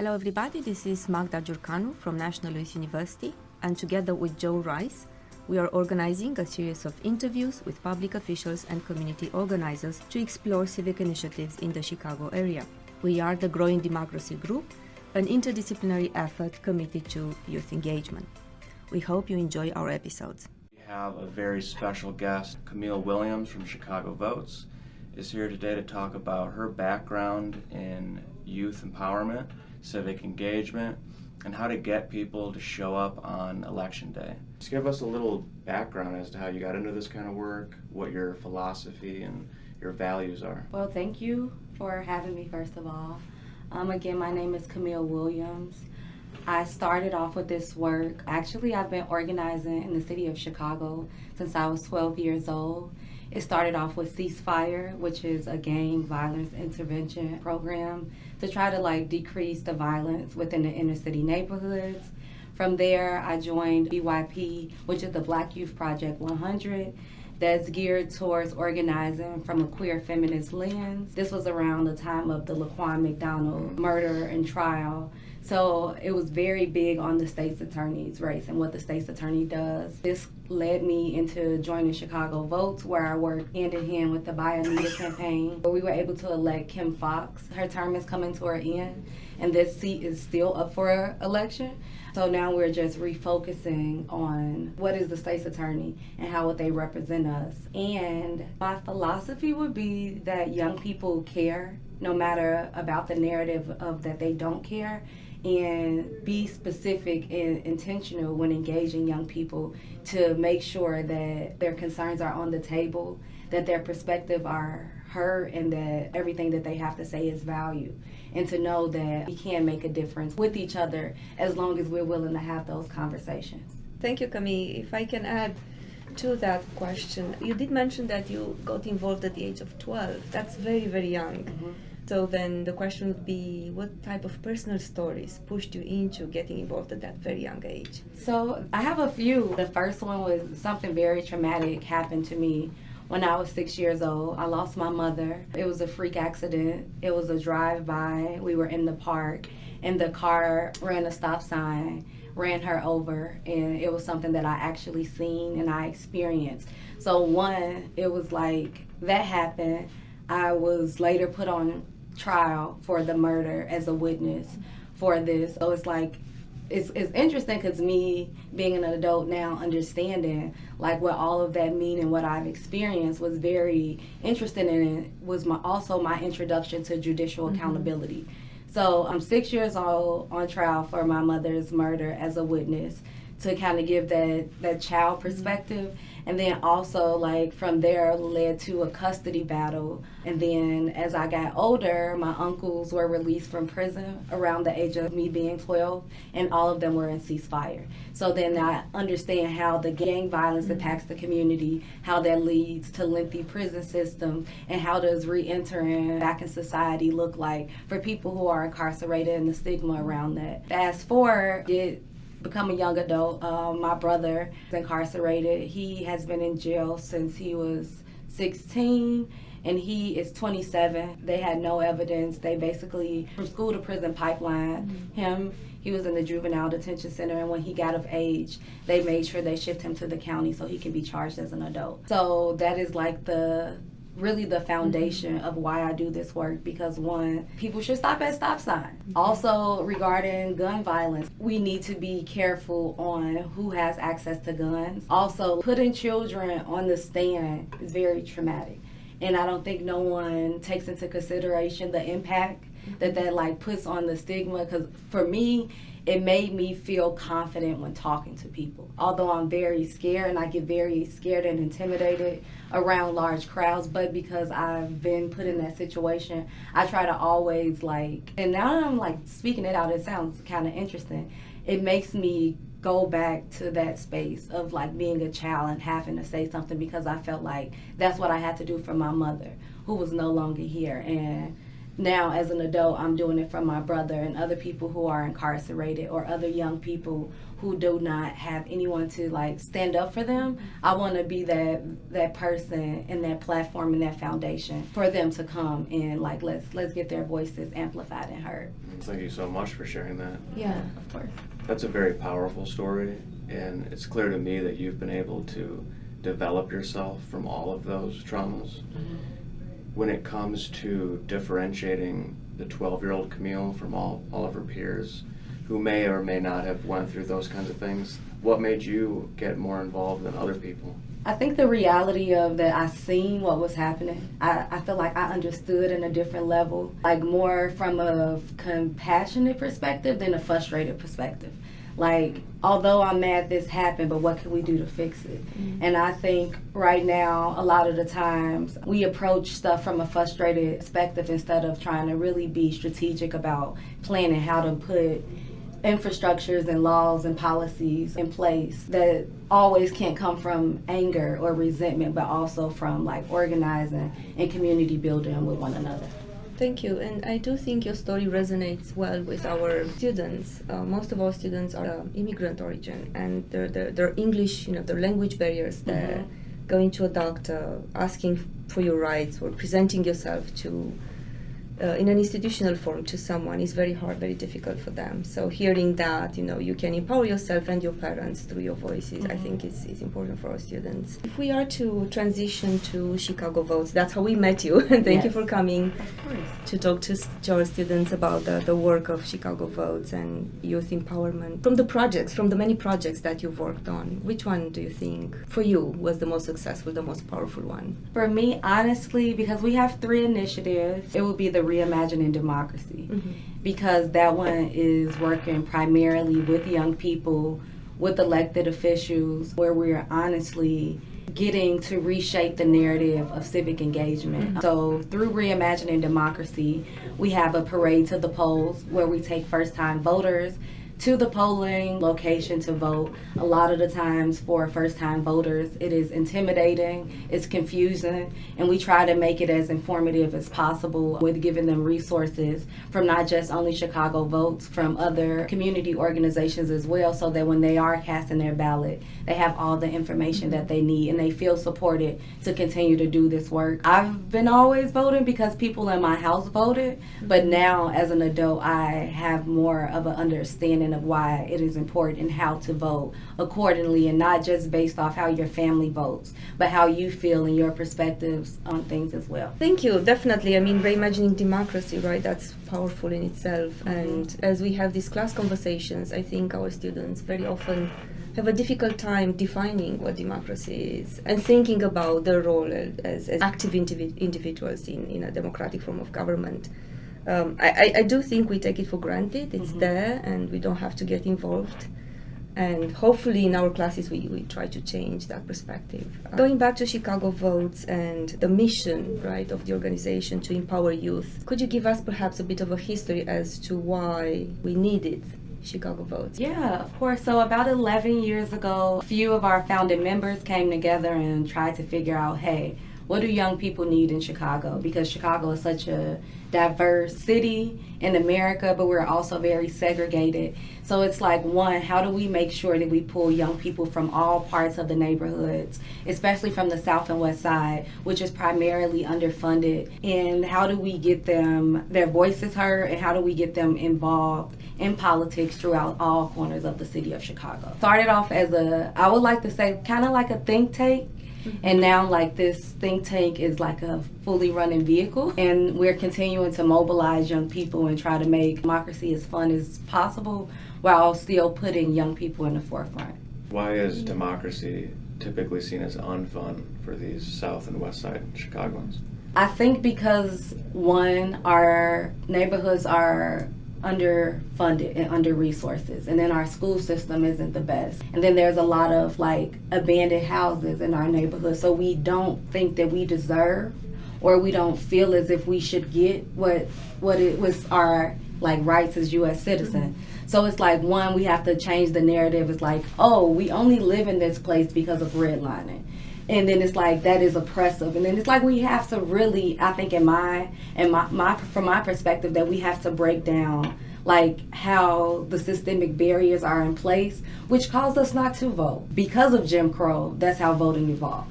Hello everybody, this is Magda Giurcanu from National Louis University, and together with Joe Rice, we are organizing a series of interviews with public officials and community organizers to explore civic initiatives in the Chicago area. We are the Growing Democracy Group, an interdisciplinary effort committed to youth engagement. We hope you enjoy our episodes. We have a very special guest. Camille Williams from Chicago Votes is here today to talk about her background in youth empowerment, civic engagement, and how to get people to show up on election day. Just give us a little background as to how you got into this kind of work, what your philosophy and your values are. Well, thank you for having me, first of all. Again, my name is Camille Williams. I started off with this work. Actually, I've been organizing in the city of Chicago since I was 12 years old. It started off with Ceasefire, which is a gang violence intervention program to try to decrease the violence within the inner city neighborhoods. From there, I joined BYP, which is the Black Youth Project 100. That's geared towards organizing from a queer feminist lens. This was around the time of the Laquan McDonald murder and trial. So it was very big on the state's attorney's race and what the state's attorney does. This led me into joining Chicago Votes, where I worked hand in hand with the Buy Anita campaign, where we were able to elect Kim Fox. Her term is coming to her end, and this seat is still up for election. So now we're just refocusing on what is the state's attorney and how would they represent us. And my philosophy would be that young people care, no matter about the narrative of that they don't care, and be specific and intentional when engaging young people to make sure that their concerns are on the table, that their perspective are heard, and that everything that they have to say is valued. And to know that we can make a difference with each other as long as we're willing to have those conversations. Thank you, Camille. If I can add to that question, you did mention that you got involved at the age of 12. That's very, very young. Mm-hmm. So then the question would be, what type of personal stories pushed you into getting involved at that very young age? So I have a few. The first one was something very traumatic happened to me when I was 6 years old. I lost my mother. It was a freak accident. It was a drive-by. We were in the park, and the car ran a stop sign, ran her over, and it was something that I actually seen and I experienced. So one, it was like that happened. I was later put on trial for the murder as a witness for this. So it's interesting because me being an adult now, understanding what all of that mean and what I've experienced was very interesting, and it was also my introduction to judicial accountability. So I'm 6 years old on trial for my mother's murder as a witness to kind of give that child perspective. And then also from there led to a custody battle. And then as I got older, my uncles were released from prison around the age of me being 12, and all of them were in Ceasefire. So then I understand how the gang violence impacts the community, how that leads to lengthy prison system, and how does re-entering back in society look like for people who are incarcerated and the stigma around that. Fast forward, become a young adult. My brother is incarcerated. He has been in jail since he was 16, and he is 27. They had no evidence. They basically, from school to prison pipeline him. He was in the juvenile detention center, and when he got of age, they made sure they shipped him to the county so he can be charged as an adult. So that is really the foundation of why I do this work, because one, people should stop at stop signs. Also, regarding gun violence, we need to be careful on who has access to guns. Also, putting children on the stand is very traumatic, and I don't think no one takes into consideration the impact that puts on the stigma, because for me, it made me feel confident when talking to people. Although I'm very scared, and I get very scared and intimidated around large crowds, but because I've been put in that situation, I try to always and now that I'm speaking it out, it sounds kind of interesting. It makes me go back to that space of being a child and having to say something, because I felt like that's what I had to do for my mother, who was no longer here. And now as an adult, I'm doing it for my brother and other people who are incarcerated or other young people who do not have anyone to like stand up for them. I want to be that person and that platform and that foundation for them to come and like let's get their voices amplified and heard. Thank you so much for sharing that. Yeah, of course. That's a very powerful story, and it's clear to me that you've been able to develop yourself from all of those traumas. When it comes to differentiating the 12-year-old Camille from all of her peers who may or may not have went through those kinds of things, what made you get more involved than other people? I think the reality of that I seen what was happening. I feel like I understood in a different level, like more from a compassionate perspective than a frustrated perspective. Like, although I'm mad this happened, but what can we do to fix it? And I think right now, a lot of the times, we approach stuff from a frustrated perspective instead of trying to really be strategic about planning how to put infrastructures and laws and policies in place that always can't come from anger or resentment, but also from like organizing and community building with one another. Thank you, and I do think your story resonates well with our students. Most of our students are immigrant origin, and their English, their language barriers. They're going to a doctor, asking for your rights, or presenting yourself to in an institutional form to someone is very hard, very difficult for them. So hearing that, you can empower yourself and your parents through your voices, I think is important for our students. If we are to transition to Chicago Votes, that's how we met you. And thank you for coming to talk to our students about the work of Chicago Votes and youth empowerment. From the many projects that you've worked on, which one do you think for you was the most successful, the most powerful one? For me, honestly, because we have 3 initiatives, it would be the Reimagining Democracy, because that one is working primarily with young people, with elected officials, where we're honestly getting to reshape the narrative of civic engagement. So through Reimagining Democracy, we have a parade to the polls where we take first-time voters to the polling location to vote. A lot of the times for first-time voters, it is intimidating, it's confusing, and we try to make it as informative as possible with giving them resources from not just only Chicago Votes, from other community organizations as well, so that when they are casting their ballot, they have all the information that they need and they feel supported to continue to do this work. I've been always voting because people in my house voted, but now as an adult, I have more of an understanding of why it is important and how to vote accordingly, and not just based off how your family votes, but how you feel and your perspectives on things as well. Thank you. Definitely. I mean, reimagining democracy, right? That's powerful in itself. And as we have these class conversations, I think our students very often have a difficult time defining what democracy is and thinking about their role as active individuals in a democratic form of government. I do think we take it for granted. It's there and we don't have to get involved. And hopefully in our classes we try to change that perspective. Going back to Chicago Votes and the mission, right, of the organization to empower youth, could you give us perhaps a bit of a history as to why we needed Chicago Votes? Yeah, of course. So about 11 years ago, a few of our founding members came together and tried to figure out, hey, what do young people need in Chicago? Because Chicago is such a diverse city in America, but we're also very segregated. So it's like, one, how do we make sure that we pull young people from all parts of the neighborhoods, especially from the South and West Side, which is primarily underfunded, and how do we get them, their voices heard, and how do we get them involved in politics throughout all corners of the city of Chicago? Started off as I would like to say, kind of like a think tank. And now, like, this think tank is like a fully running vehicle, and we're continuing to mobilize young people and try to make democracy as fun as possible while still putting young people in the forefront. Why is democracy typically seen as unfun for these South and West Side Chicagoans? I think because, one, our neighborhoods are underfunded and under resources, and then our school system isn't the best, and then there's a lot of like abandoned houses in our neighborhood, so we don't think that we deserve, or we don't feel as if we should get what it was our like rights as U.S. citizens. So it's like, one, we have to change the narrative. It's like, oh, we only live in this place because of redlining. And then it's like that is oppressive. And then it's like we have to really, I think from my perspective, that we have to break down like how the systemic barriers are in place, which cause us not to vote. Because of Jim Crow, that's how voting evolved.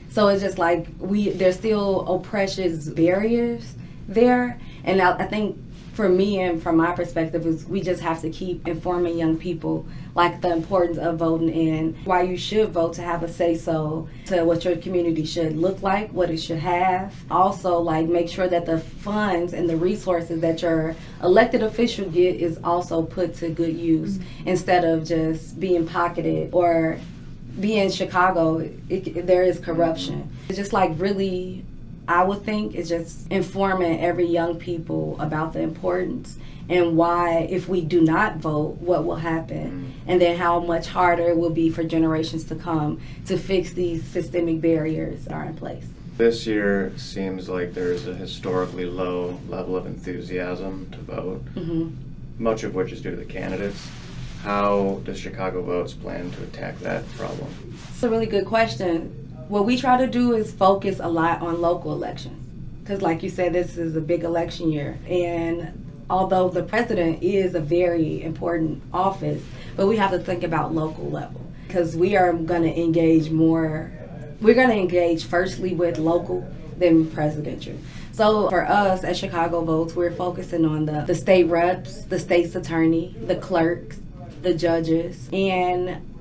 So it's just like there's still oppression barriers there. And I think for me and from my perspective is we just have to keep informing young people like the importance of voting and why you should vote, to have a say-so to what your community should look like, what it should have. Also, like, make sure that the funds and the resources that your elected official get is also put to good use, instead of just being pocketed. Or being in Chicago, there is corruption. It's just like really, I would think it's just informing every young people about the importance and why, if we do not vote, what will happen, and then how much harder it will be for generations to come to fix these systemic barriers that are in place. This year seems like there's a historically low level of enthusiasm to vote, much of which is due to the candidates. How does Chicago Votes plan to attack that problem? It's a really good question. What we try to do is focus a lot on local elections, because like you said, this is a big election year, and although the president is a very important office, but we have to think about local level, because we are going to engage more. We're going to engage firstly with local, then presidential. So for us at Chicago Votes, we're focusing on the state reps, the state's attorney, the clerks, the judges. And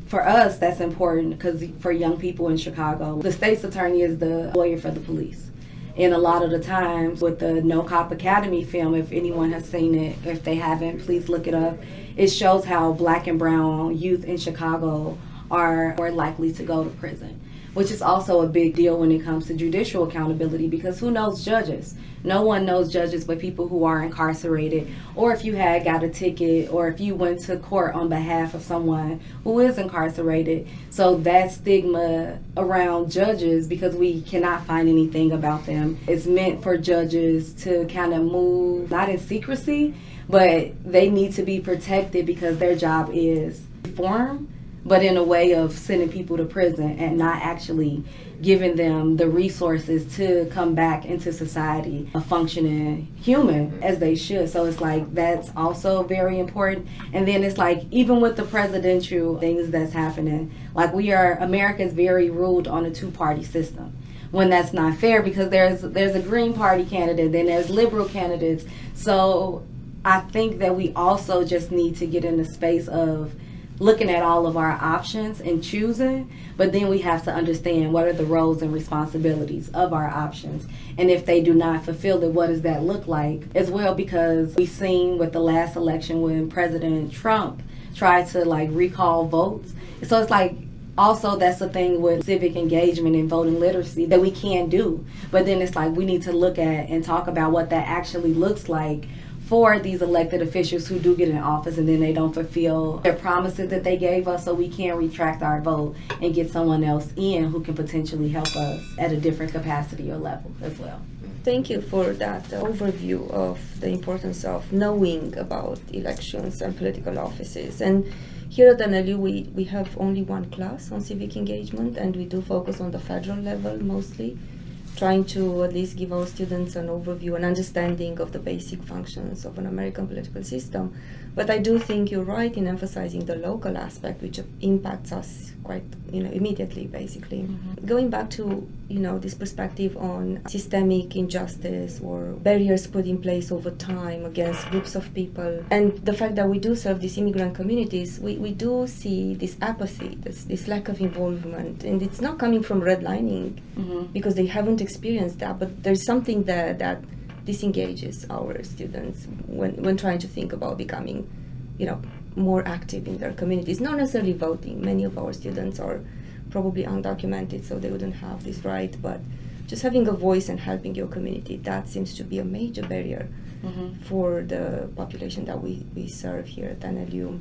for us, that's important because for young people in Chicago, the state's attorney is the lawyer for the police. And a lot of the times with the No Cop Academy film, if anyone has seen it, if they haven't, please look it up. It shows how Black and brown youth in Chicago are more likely to go to prison, which is also a big deal when it comes to judicial accountability, because who knows judges? No one knows judges but people who are incarcerated, or if you had got a ticket, or if you went to court on behalf of someone who is incarcerated. So that stigma around judges, because we cannot find anything about them, is meant for judges to kind of move, not in secrecy, but they need to be protected because their job is reform, but in a way of sending people to prison and not actually giving them the resources to come back into society, a functioning human as they should. So it's like that's also very important. And then it's like even with the presidential things that's happening, like America is very ruled on a two-party system, when that's not fair, because there's a Green Party candidate, then there's liberal candidates. So I think that we also just need to get in the space of looking at all of our options and choosing, but then we have to understand what are the roles and responsibilities of our options. And if they do not fulfill it, what does that look like as well? Because we've seen with the last election when President Trump tried to like recall votes. So it's like, also that's the thing with civic engagement and voting literacy that we can do. But then it's like we need to look at and talk about what that actually looks like for these elected officials who do get in office and then they don't fulfill their promises that they gave us, so we can retract our vote and get someone else in who can potentially help us at a different capacity or level as well. Thank you for that overview of the importance of knowing about elections and political offices. And here at NLU, we have only one class on civic engagement, and we do focus on the federal level mostly, trying to at least give our students an overview and understanding of the basic functions of an American political system. But I do think you're right in emphasizing the local aspect, which impacts us quite, immediately, basically. Going back to, this perspective on systemic injustice or barriers put in place over time against groups of people, and the fact that we do serve these immigrant communities, we do see this apathy, this lack of involvement, and it's not coming from redlining, because they haven't experienced that, but there's something that disengages our students when trying to think about becoming, more active in their communities, not necessarily voting. Many of our students are probably undocumented, so they wouldn't have this right, but just having a voice and helping your community, that seems to be a major barrier for the population that we serve here at NLU.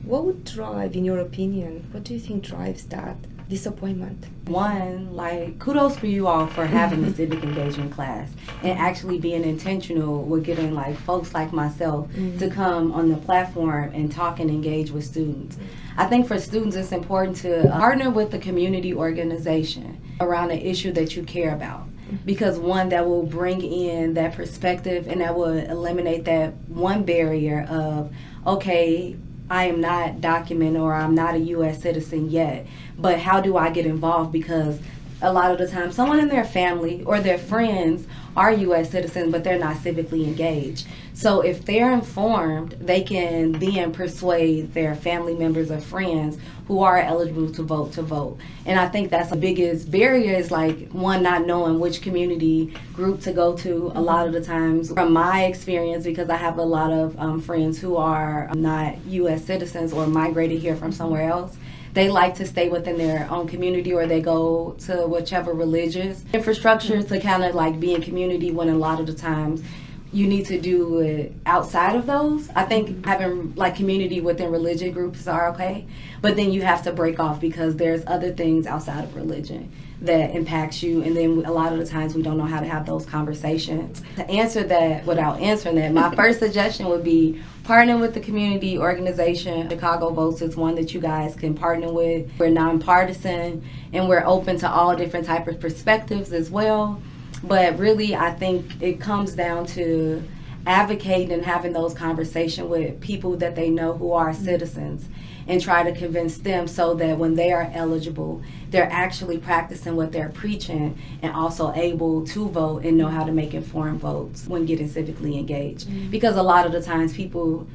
What would drive, in your opinion, what do you think drives that disappointment? One, like, kudos for you all for having the civic engagement class and actually being intentional with getting like folks like myself to come on the platform and talk and engage with students. I think for students it's important to partner with the community organization around an issue that you care about. Because one, that will bring in that perspective and that will eliminate that one barrier of, okay, I am not documented or I'm not a U.S. citizen yet, but how do I get involved? Because a lot of the time someone in their family or their friends are U.S. citizens, but they're not civically engaged. So if they're informed, they can then persuade their family members or friends who are eligible to vote. And I think that's the biggest barrier is like, one, not knowing which community group to go to. A lot of the times, from my experience, because I have a lot of friends who are not U.S. citizens or migrated here from somewhere else, they like to stay within their own community or they go to whichever religious infrastructure to kind of like be in community, when a lot of the times you need to do it outside of those. I think having like community within religious groups are okay, but then you have to break off because there's other things outside of religion that impacts you, and then a lot of the times we don't know how to have those conversations. To answer that without answering that, my first suggestion would be partnering with the community organization. Chicago Votes is one that you guys can partner with. We're nonpartisan and we're open to all different types of perspectives as well. But really, I think it comes down to advocating and having those conversations with people that they know who are citizens and try to convince them so that when they are eligible, they're actually practicing what they're preaching and also able to vote and know how to make informed votes when getting civically engaged. Because a lot of the times people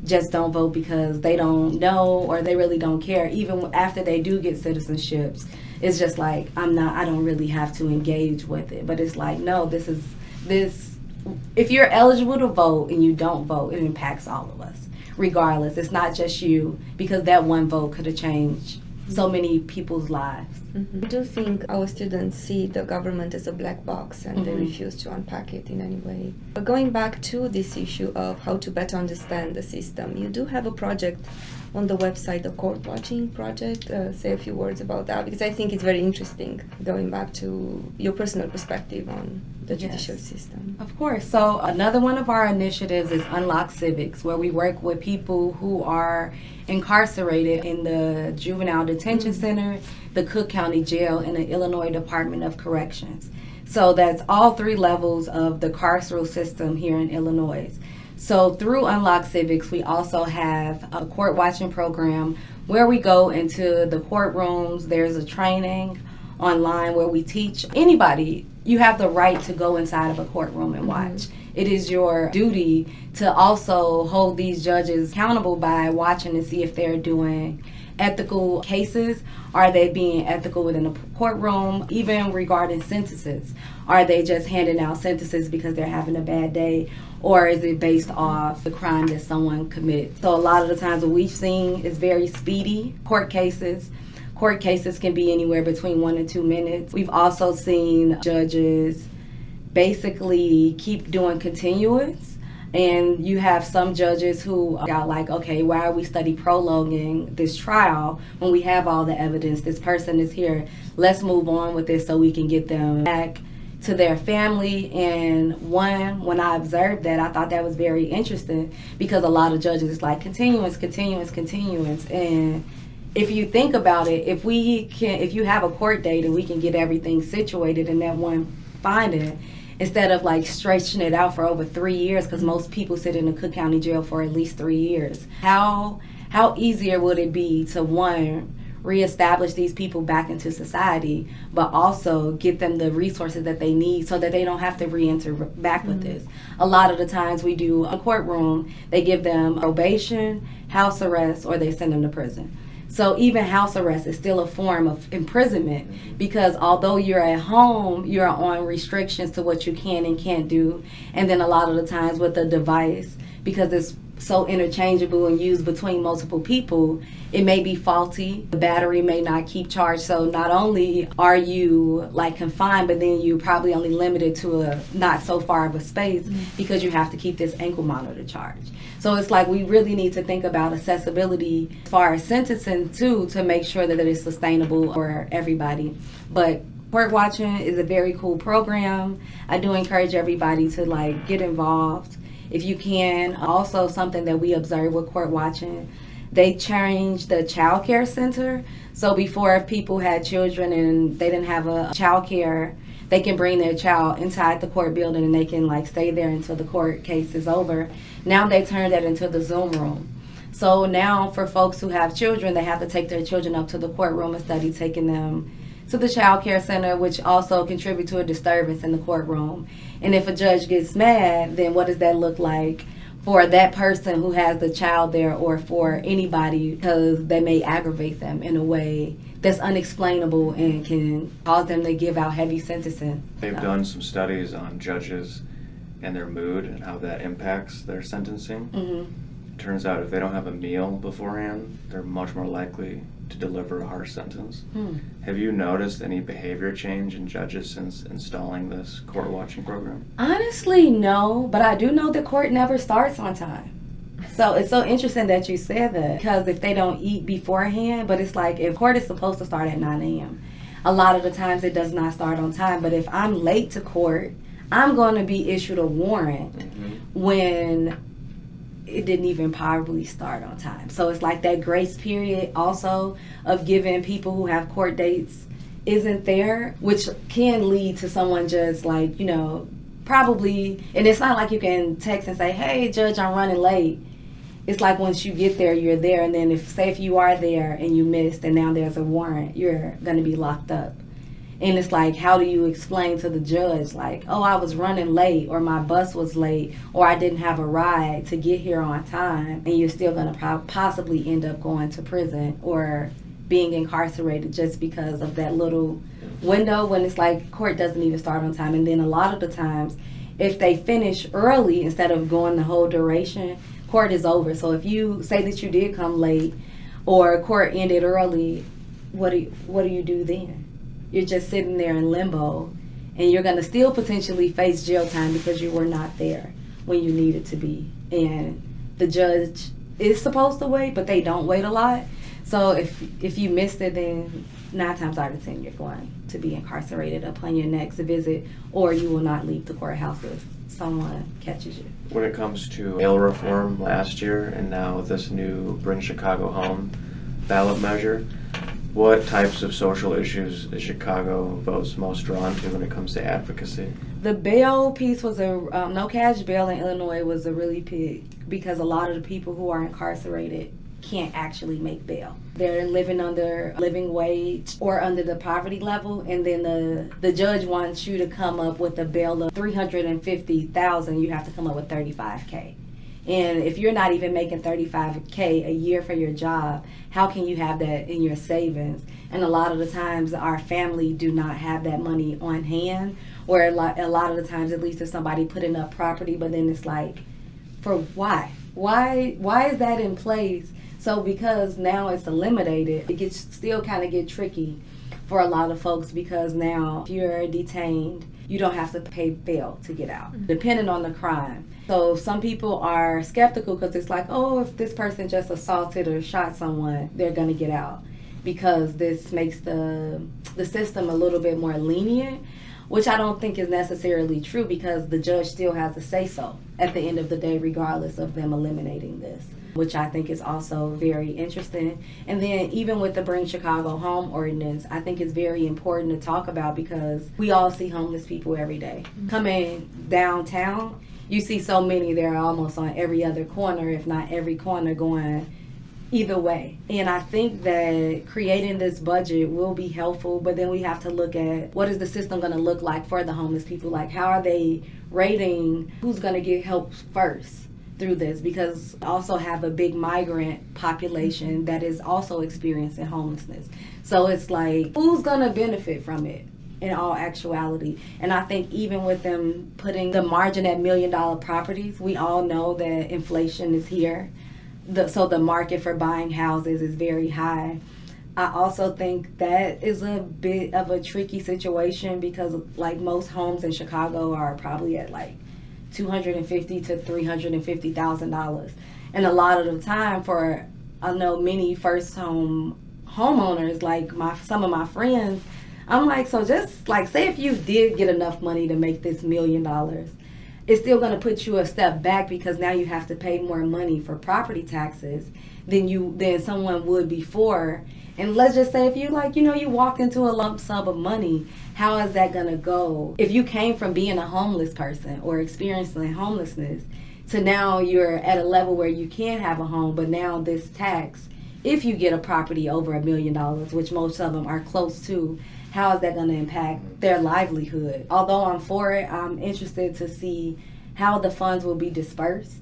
just don't vote because they don't know or they really don't care. Even after they do get citizenships, it's just like, I don't really have to engage with it. But it's like, no, if you're eligible to vote and you don't vote, it impacts all of us, regardless. It's not just you, because that one vote could have changed so many people's lives. I do think our students see the government as a black box and they refuse to unpack it in any way. But going back to this issue of how to better understand the system, you do have a project on the website, the Court Watching Project. Say a few words about that, because I think it's very interesting, going back to your personal perspective on the judicial system. Of course. So another one of our initiatives is Unlock Civics, where we work with people who are incarcerated in the Juvenile Detention Center, the Cook County Jail, and the Illinois Department of Corrections. So that's all three levels of the carceral system here in Illinois. So through Unlock Civics, we also have a court watching program where we go into the courtrooms. There's a training online where we teach anybody, you have the right to go inside of a courtroom and watch. It is your duty to also hold these judges accountable by watching and see if they're doing ethical cases. Are they being ethical within the courtroom? Even regarding sentences, are they just handing out sentences because they're having a bad day, or is it based off the crime that someone commits? So a lot of the times what we've seen is very speedy court cases. Court cases can be anywhere between 1 and 2 minutes. We've also seen judges basically keep doing continuance. And you have some judges who got like, okay, why are we prolonging this trial when we have all the evidence? This person is here. Let's move on with this so we can get them back to their family. And when I observed that, I thought that was very interesting, because a lot of judges is like continuance. And if you think about it, if you have a court date and we can get everything situated in that one finding, instead of like stretching it out for over 3 years, because most people sit in the Cook County Jail for at least 3 years. How easier would it be to, one, reestablish these people back into society, but also get them the resources that they need so that they don't have to re-enter back with this. A lot of the times we do a courtroom, they give them probation, house arrest, or they send them to prison. So even house arrest is still a form of imprisonment, because although you're at home, you're on restrictions to what you can and can't do. And then a lot of the times with the device, because it's so interchangeable and used between multiple people, it may be faulty. The battery may not keep charged. So not only are you like confined, but then you probably only limited to a not so far of a space because you have to keep this ankle monitor charged. So it's like we really need to think about accessibility as far as sentencing too, to make sure that it is sustainable for everybody. But court watching is a very cool program. I do encourage everybody to like get involved if you can. Also, something that we observe with court watching, they changed the child care center. So before, if people had children and they didn't have a child care, they can bring their child inside the court building and they can like stay there until the court case is over. Now they turned that into the Zoom room. So now for folks who have children, they have to take their children up to the courtroom instead of taking them to the child care center, which also contribute to a disturbance in the courtroom. And if a judge gets mad, then what does that look like for that person who has the child there, or for anybody, because they may aggravate them in a way that's unexplainable and can cause them to give out heavy sentencing. They've done some studies on judges and their mood and how that impacts their sentencing. It turns out if they don't have a meal beforehand, they're much more likely to deliver a harsh sentence. Have you noticed any behavior change in judges since installing this court watching program? Honestly, no, but I do know that court never starts on time. So it's so interesting that you said that, because if they don't eat beforehand, but it's like if court is supposed to start at 9 a.m., a lot of the times it does not start on time. But if I'm late to court, I'm going to be issued a warrant when it didn't even probably start on time. So it's like that grace period also of giving people who have court dates isn't there, which can lead to someone just like, you know, probably, and it's not like you can text and say, hey, judge, I'm running late. It's like once you get there, you're there. And then if you are there and you missed and now there's a warrant, you're going to be locked up. And it's like, how do you explain to the judge, like, oh, I was running late, or my bus was late, or I didn't have a ride to get here on time, and you're still going to possibly end up going to prison or being incarcerated just because of that little window when it's like court doesn't even start on time. And then a lot of the times, if they finish early instead of going the whole duration, court is over. So if you say that you did come late or court ended early, what do you do then? You're just sitting there in limbo, and you're going to still potentially face jail time because you were not there when you needed to be. And the judge is supposed to wait, but they don't wait a lot. So if you missed it, then 9 times out of 10 you're going to be incarcerated upon your next visit, or you will not leave the courthouse if someone catches you. When it comes to bail reform last year and now this new Bring Chicago Home ballot measure, what types of social issues is Chicago Votes most drawn to when it comes to advocacy? The bail piece was no cash bail in Illinois was a really big, because a lot of the people who are incarcerated can't actually make bail. They're living under living wage or under the poverty level, and then the judge wants you to come up with a bail of $350,000. You have to come up with $35K. And if you're not even making $35K a year for your job, how can you have that in your savings? And a lot of the times our family do not have that money on hand, or a lot of the times, at least if somebody putting up property, but then it's like, for why? Why is that in place? So because now it's eliminated, it still kind of get tricky for a lot of folks, because now if you're detained, you don't have to pay bail to get out, depending on the crime. So some people are skeptical because it's like, oh, if this person just assaulted or shot someone, they're going to get out, because this makes the system a little bit more lenient, which I don't think is necessarily true, because the judge still has a say-so at the end of the day, regardless of them eliminating this, which I think is also very interesting. And then even with the Bring Chicago Home ordinance, I think it's very important to talk about, because we all see homeless people every day. Coming downtown, you see so many, they're almost on every other corner, if not every corner, going either way. And I think that creating this budget will be helpful, but then we have to look at what is the system going to look like for the homeless people? Like, how are they rating who's going to get help first through this? Because we also have a big migrant population that is also experiencing homelessness. So it's like, who's going to benefit from it? in all actuality. And I think even with them putting the margin at $1 million properties, we all know that inflation is here. So the market for buying houses is very high. I also think that is a bit of a tricky situation because like most homes in Chicago are probably at like $250,000 to $350,000. And a lot of the time for, I know many first homeowners, like some of my friends, I'm like, so just like say if you did get enough money to make this $1 million, it's still going to put you a step back because now you have to pay more money for property taxes than someone would before. And let's just say if you you walked into a lump sum of money, how is that going to go? If you came from being a homeless person or experiencing homelessness to now you're at a level where you can have a home, but now this tax, if you get a property over $1 million, which most of them are close to, how is that going to impact their livelihood? Although I'm for it, I'm interested to see how the funds will be dispersed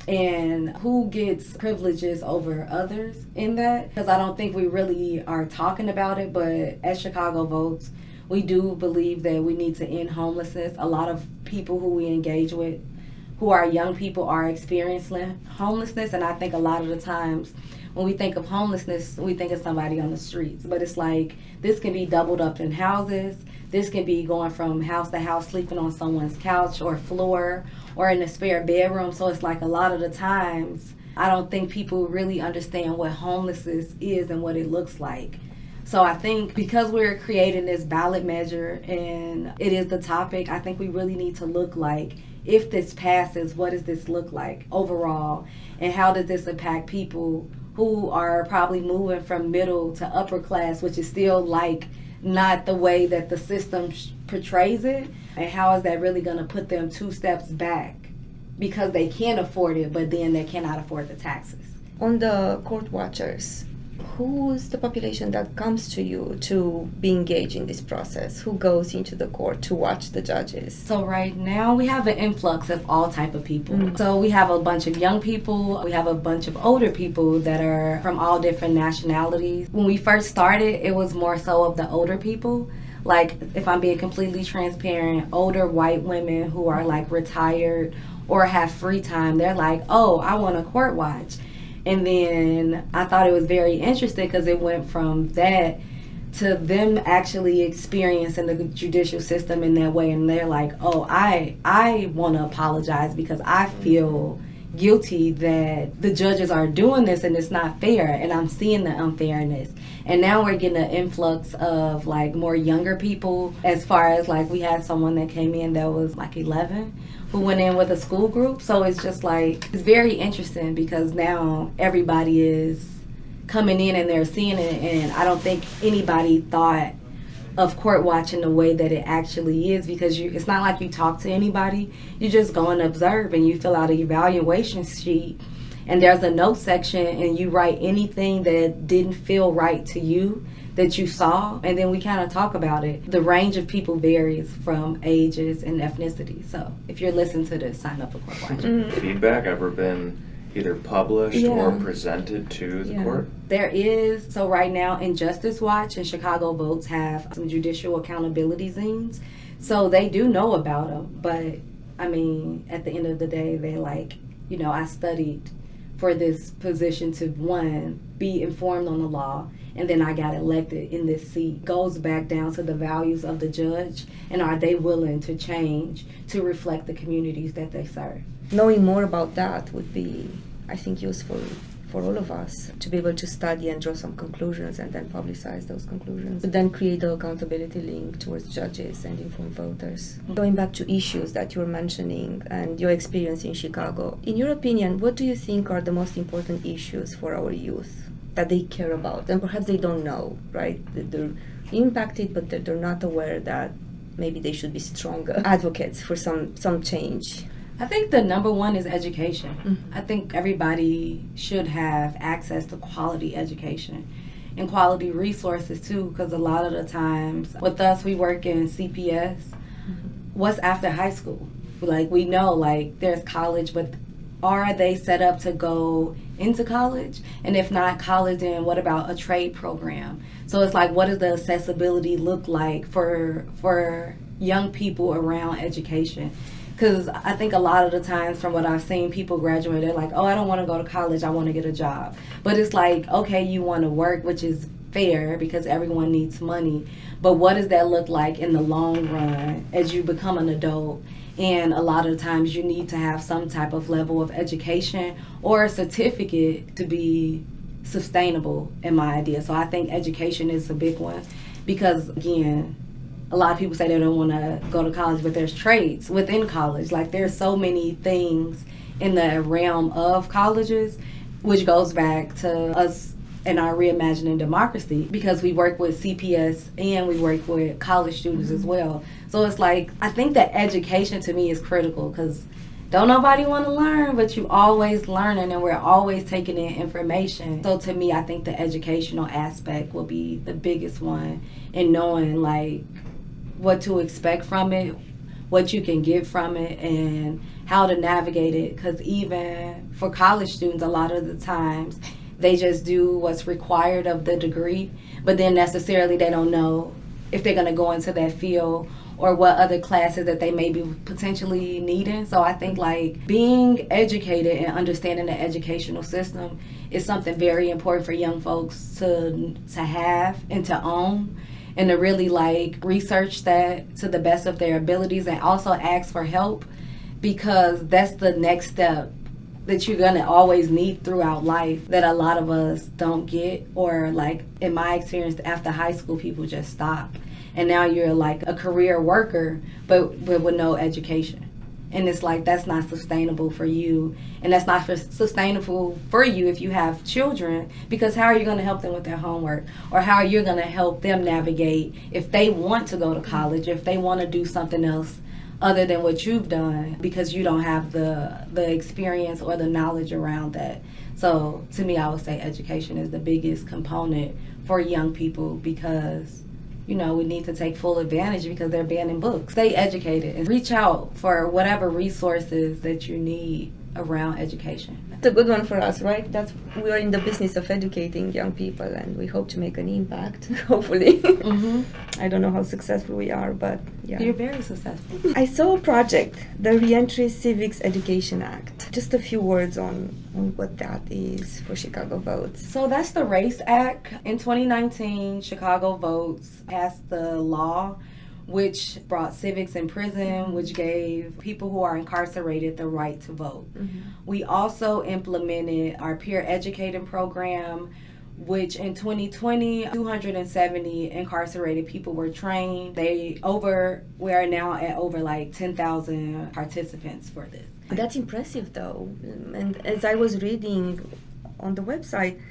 and who gets privileges over others in that. Because I don't think we really are talking about it, but at Chicago Votes, we do believe that we need to end homelessness. A lot of people who we engage with, who are young people, are experiencing homelessness, and I think a lot of the times when we think of homelessness, we think of somebody on the streets. But it's like, this can be doubled up in houses. This can be going from house to house, sleeping on someone's couch or floor or in a spare bedroom. So it's like a lot of the times, I don't think people really understand what homelessness is and what it looks like. So I think because we're creating this ballot measure and it is the topic, I think we really need to look like, if this passes, what does this look like overall? And how does this impact people who are probably moving from middle to upper class, which is still like not the way that the system portrays it? And how is that really going to put them 2 steps back because they can't afford it, but then they cannot afford the taxes? On the court watchers, who's the population that comes to you to be engaged in this process? Who goes into the court to watch the judges? So right now we have an influx of all type of people. So we have a bunch of young people. We have a bunch of older people that are from all different nationalities. When we first started, it was more so of the older people. Like, if I'm being completely transparent, older white women who are like retired or have free time, they're like, oh, I want a court watch. And then I thought it was very interesting because it went from that to them actually experiencing the judicial system in that way. And they're like, oh, I want to apologize because I feel guilty that the judges are doing this and it's not fair. And I'm seeing the unfairness. And now we're getting an influx of like more younger people, as far as like we had someone that came in that was like 11 who went in with a school group. So it's just like, it's very interesting because now everybody is coming in and they're seeing it. And I don't think anybody thought of court watching the way that it actually is, because it's not like you talk to anybody. You just go and observe and you fill out an evaluation sheet. And there's a note section and you write anything that didn't feel right to you that you saw, and then we kind of talk about it. The range of people varies from ages and ethnicity. So if you're listening to this, sign up for court watching. Feedback ever been either published or presented to the court? There is. So right now, Injustice Watch and Chicago Votes have some judicial accountability zines. So they do know about them. But I mean, at the end of the day, they like, I studied for this position to, one, be informed on the law, and then I got elected in this seat. Goes back down to the values of the judge, and are they willing to change to reflect the communities that they serve? Knowing more about that would be, I think, useful for all of us to be able to study and draw some conclusions and then publicize those conclusions, but then create the accountability link towards judges and informed voters. Going back to issues that you were mentioning and your experience in Chicago, in your opinion, what do you think are the most important issues for our youth that they care about? And perhaps they don't know, right? They're impacted, but they're not aware that maybe they should be stronger advocates for some change. I think the number one is education. Mm-hmm. I think everybody should have access to quality education and quality resources too, because a lot of the times with us, we work in CPS. Mm-hmm. What's after high school? Like, we know like there's college, but are they set up to go into college? And if not college, then what about a trade program? So it's like, what does the accessibility look like for young people around education? Because I think a lot of the times from what I've seen, people graduate, they're like, oh, I don't want to go to college, I want to get a job. But it's like, okay, you want to work, which is fair because everyone needs money. But what does that look like in the long run as you become an adult? And a lot of the times you need to have some type of level of education or a certificate to be sustainable, in my idea. So I think education is a big one because, again, a lot of people say they don't want to go to college, but there's trades within college. Like, there's so many things in the realm of colleges, which goes back to us in our Reimagining Democracy, because we work with CPS and we work with college students as well. So it's like, I think that education to me is critical because don't nobody want to learn, but you always learning and we're always taking in information. So to me, I think the educational aspect will be the biggest one, in knowing like what to expect from it, what you can get from it, and how to navigate it. Because even for college students, a lot of the times they just do what's required of the degree, but then necessarily they don't know if they're going to go into that field or what other classes that they may be potentially needing. So I think like being educated and understanding the educational system is something very important for young folks to have and to own, and to really like research that to the best of their abilities and also ask for help, because that's the next step that you're gonna always need throughout life that a lot of us don't get, or like in my experience after high school, people just stop. And now you're like a career worker, but with no education. And it's like, that's not sustainable for you. And that's not sustainable for you if you have children, because how are you going to help them with their homework? Or how are you going to help them navigate if they want to go to college, if they want to do something else other than what you've done, because you don't have the experience or the knowledge around that. So to me, I would say education is the biggest component for young people, because you know, we need to take full advantage because they're banning books. Stay educated and reach out for whatever resources that you need around education. It's a good one for us, right? We are in the business of educating young people, and we hope to make an impact, hopefully. I don't know how successful we are, but yeah. You're very successful. I saw a project, the Reentry Civics Education Act. Just a few words on what that is for Chicago Votes. So that's the RACE Act. In 2019, Chicago Votes passed the law which brought civics in prison, which gave people who are incarcerated the right to vote. We also implemented our peer educating program, which in 2020, 270 incarcerated people were trained. We are now at over like 10,000 participants for this. That's impressive though. And as I was reading on the website,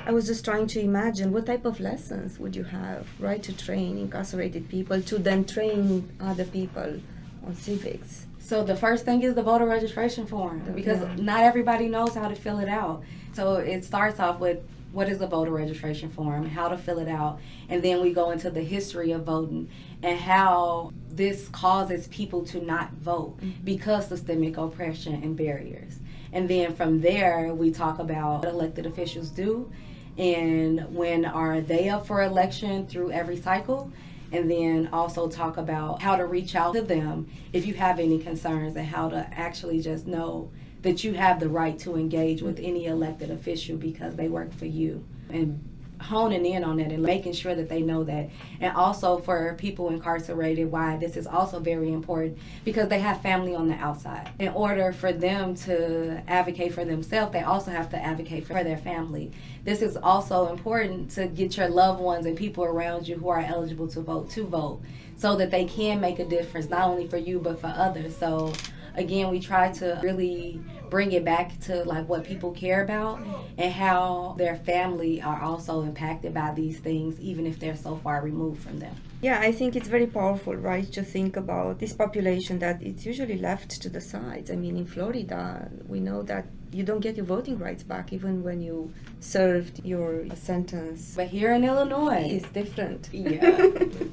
I was just trying to imagine what type of lessons would you have, right, to train incarcerated people to then train other people on civics. So the first thing is the voter registration form, because not everybody knows how to fill it out. So it starts off with what is a voter registration form, how to fill it out, and then we go into the history of voting and how this causes people to not vote because of systemic oppression and barriers. And then from there, we talk about what elected officials do and when are they up for election through every cycle, and then also talk about how to reach out to them if you have any concerns, and how to actually just know that you have the right to engage with any elected official because they work for you, and honing in on that and making sure that they know that. And also for people incarcerated, why this is also very important, because they have family on the outside. In order for them to advocate for themselves, they also have to advocate for their family. This is also important to get your loved ones and people around you who are eligible to vote, so that they can make a difference, not only for you, but for others. So again, we try to really bring it back to like what people care about and how their family are also impacted by these things, even if they're so far removed from them. Yeah, I think it's very powerful, right, to think about this population that it's usually left to the sides. I mean, in Florida, we know that you don't get your voting rights back even when you served your sentence. But here in Illinois, it's different. Yeah.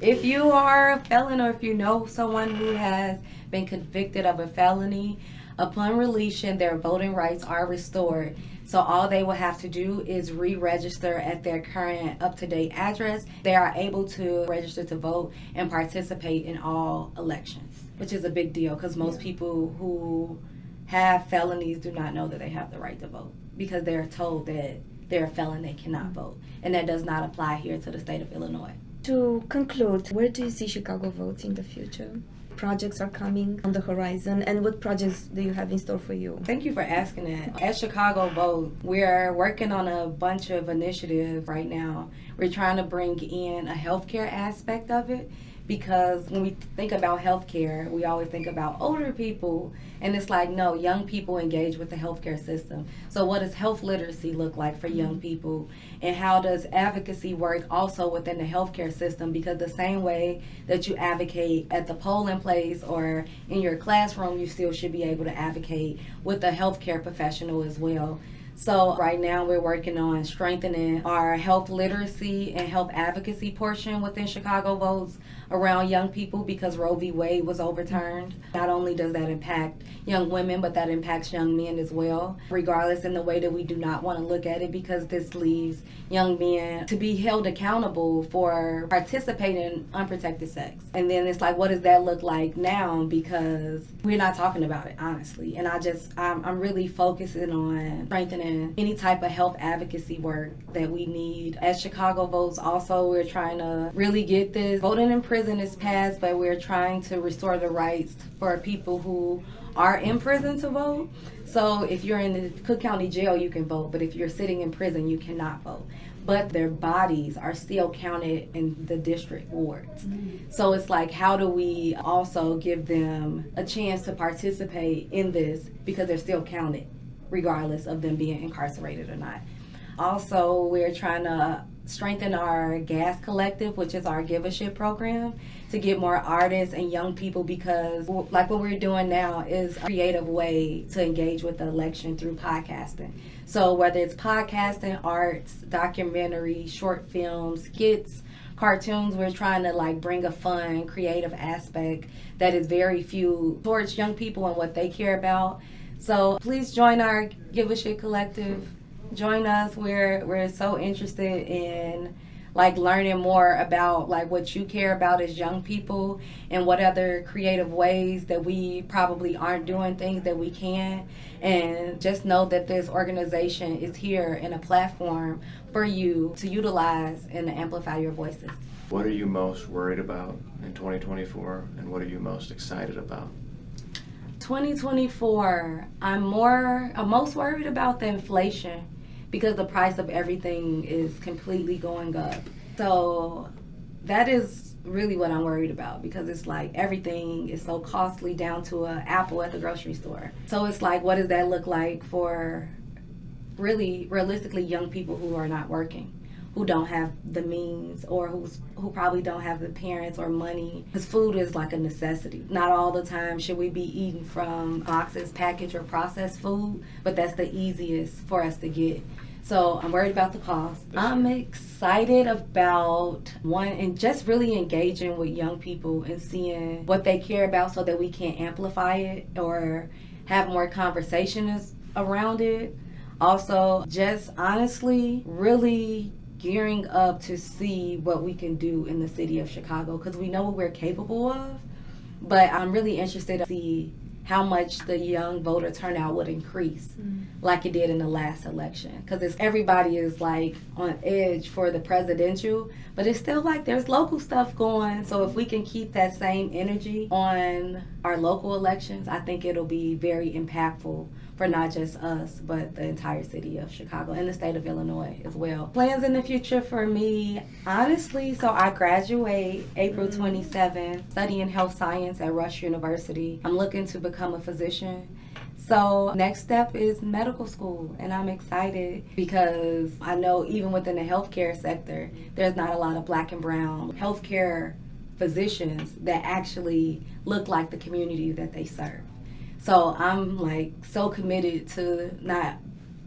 If you are a felon, or if you know someone who has been convicted of a felony, Upon releasing, their voting rights are restored. So all they will have to do is re-register at their current up-to-date address. They are able to register to vote and participate in all elections, which is a big deal because most people who have felonies do not know that they have the right to vote because they're told that they're a felon, they cannot vote. And that does not apply here to the state of Illinois. To conclude, where do you see Chicago Vote in the future? Projects are coming on the horizon, and what projects do you have in store for you? Thank you for asking that. At Chicago Vote, we're working on a bunch of initiatives right now. We're trying to bring in a healthcare aspect of it because when we think about healthcare, we always think about older people, and it's like, no, young people engage with the healthcare system. So what does health literacy look like for young people? And how does advocacy work also within the healthcare system? Because the same way that you advocate at the polling place or in your classroom, you still should be able to advocate with a healthcare professional as well. So right now we're working on strengthening our health literacy and health advocacy portion within Chicago Votes around young people because Roe v. Wade was overturned. Not only does that impact young women, but that impacts young men as well, regardless in the way that we do not want to look at it because this leaves young men to be held accountable for participating in unprotected sex. And then it's like, what does that look like now? Because we're not talking about it, honestly. And I'm really focusing on strengthening any type of health advocacy work that we need. At Chicago Votes also, we're trying to really get this. Voting in prison is passed, but we're trying to restore the rights for people who are in prison to vote. So if you're in the Cook County Jail, you can vote, but if you're sitting in prison, you cannot vote. But their bodies are still counted in the district wards. So it's like, how do we also give them a chance to participate in this because they're still counted, regardless of them being incarcerated or not. Also, we're trying to strengthen our GAS collective, which is our Give a Shit program, to get more artists and young people because like what we're doing now is a creative way to engage with the election through podcasting. So whether it's podcasting, arts, documentary, short films, skits, cartoons, we're trying to like bring a fun, creative aspect that is very few towards young people and what they care about. So please join our Give a Shit collective. Join us. We're so interested in like learning more about like what you care about as young people and what other creative ways that we probably aren't doing things that we can. And just know that this organization is here in a platform for you to utilize and to amplify your voices. What are you most worried about in 2024 and what are you most excited about? 2024, I'm most worried about the inflation because the price of everything is completely going up. So that is really what I'm worried about because it's like everything is so costly down to an apple at the grocery store. So it's like, what does that look like for really realistically young people who are not working, who don't have the means or who probably don't have the parents or money? Because food is like a necessity. Not all the time should we be eating from boxes, packaged or processed food, but that's the easiest for us to get. So I'm worried about the cost. I'm excited about and just really engaging with young people and seeing what they care about so that we can amplify it or have more conversations around it. Also, just honestly, really gearing up to see what we can do in the city of Chicago because we know what we're capable of, but I'm really interested to see how much the young voter turnout would increase like it did in the last election because everybody is like on edge for the presidential, but it's still like there's local stuff going. So if we can keep that same energy on our local elections, I think it'll be very impactful for not just us, but the entire city of Chicago and the state of Illinois as well. Plans in the future for me, honestly, so I graduate April 27th, studying health science at Rush University. I'm looking to become a physician. So next step is medical school, and I'm excited because I know even within the healthcare sector, there's not a lot of Black and brown healthcare physicians that actually look like the community that they serve. So I'm like so committed to not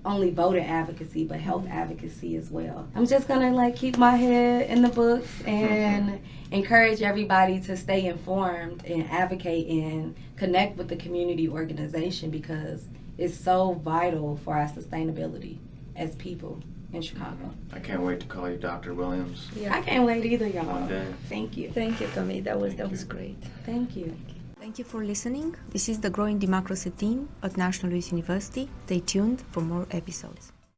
only voter advocacy, but health advocacy as well. I'm just gonna like keep my head in the books and encourage everybody to stay informed and advocate and connect with the community organization, because it's so vital for our sustainability as people in Chicago. I can't wait to call you Dr. Williams. I can't wait either, y'all. One day. Thank you. Thank you, Camille. That was great. Thank you. Thank you for listening. This is the Growing Democracy team at National Louis University. Stay tuned for more episodes.